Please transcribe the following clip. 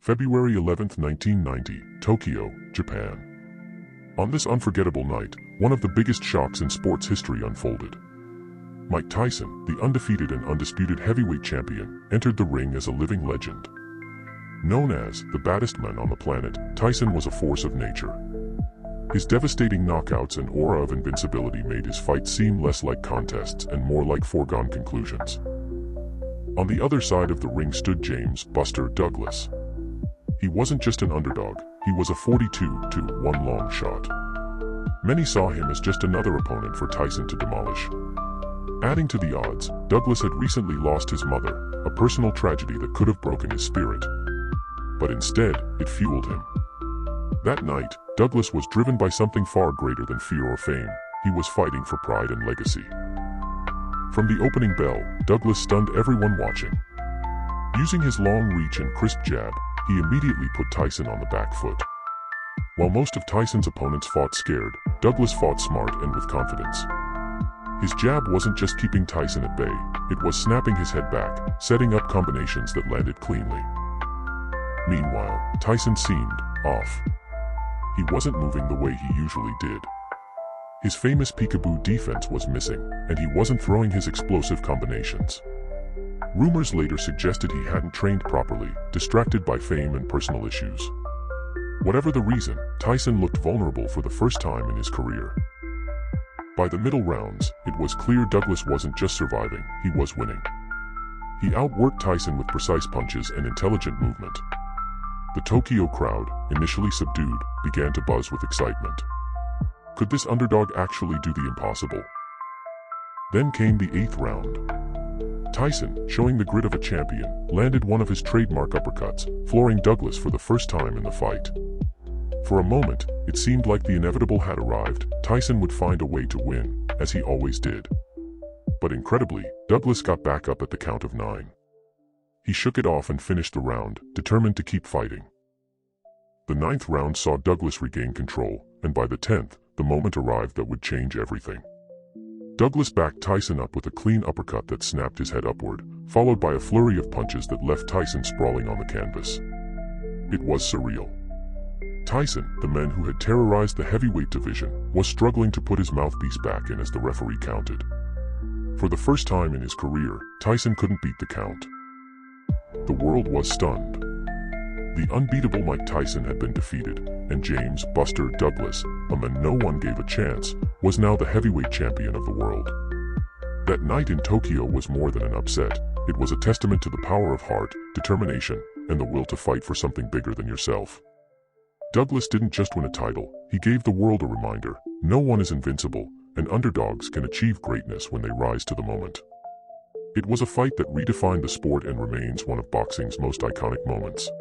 February 11, 1990, Tokyo, Japan. On this unforgettable night, one of the biggest shocks in sports history unfolded. Mike Tyson, the undefeated and undisputed heavyweight champion, entered the ring as a living legend. Known as the baddest man on the planet, Tyson was a force of nature. His devastating knockouts and aura of invincibility made his fights seem less like contests and more like foregone conclusions. On the other side of the ring stood James "Buster" Douglas. He wasn't just an underdog, he was a 42-1 long shot. Many saw him as just another opponent for Tyson to demolish. Adding to the odds, Douglas had recently lost his mother, a personal tragedy that could have broken his spirit. But instead, it fueled him. That night, Douglas was driven by something far greater than fear or fame. He was fighting for pride and legacy. From the opening bell, Douglas stunned everyone watching. Using his long reach and crisp jab, he immediately put Tyson on the back foot. While most of Tyson's opponents fought scared, Douglas fought smart and with confidence. His jab wasn't just keeping Tyson at bay, it was snapping his head back, setting up combinations that landed cleanly. Meanwhile, Tyson seemed off. He wasn't moving the way he usually did. His famous peekaboo defense was missing, and he wasn't throwing his explosive combinations. Rumors later suggested he hadn't trained properly, distracted by fame and personal issues. Whatever the reason, Tyson looked vulnerable for the first time in his career. By the middle rounds, it was clear Douglas wasn't just surviving, he was winning. He outworked Tyson with precise punches and intelligent movement. The Tokyo crowd, initially subdued, began to buzz with excitement. Could this underdog actually do the impossible? Then came the 8th round. Tyson, showing the grit of a champion, landed one of his trademark uppercuts, flooring Douglas for the first time in the fight. For a moment, it seemed like the inevitable had arrived. Tyson would find a way to win, as he always did. But incredibly, Douglas got back up at the count of 9. He shook it off and finished the round, determined to keep fighting. The 9th round saw Douglas regain control, and by the 10th, the moment arrived that would change everything. Douglas backed Tyson up with a clean uppercut that snapped his head upward, followed by a flurry of punches that left Tyson sprawling on the canvas. It was surreal. Tyson, the man who had terrorized the heavyweight division, was struggling to put his mouthpiece back in as the referee counted. For the first time in his career, Tyson couldn't beat the count. The world was stunned. The unbeatable Mike Tyson had been defeated, and James "Buster" Douglas, a man no one gave a chance, was now the heavyweight champion of the world. That night in Tokyo was more than an upset, it was a testament to the power of heart, determination, and the will to fight for something bigger than yourself. Douglas didn't just win a title, he gave the world a reminder: no one is invincible, and underdogs can achieve greatness when they rise to the moment. It was a fight that redefined the sport and remains one of boxing's most iconic moments.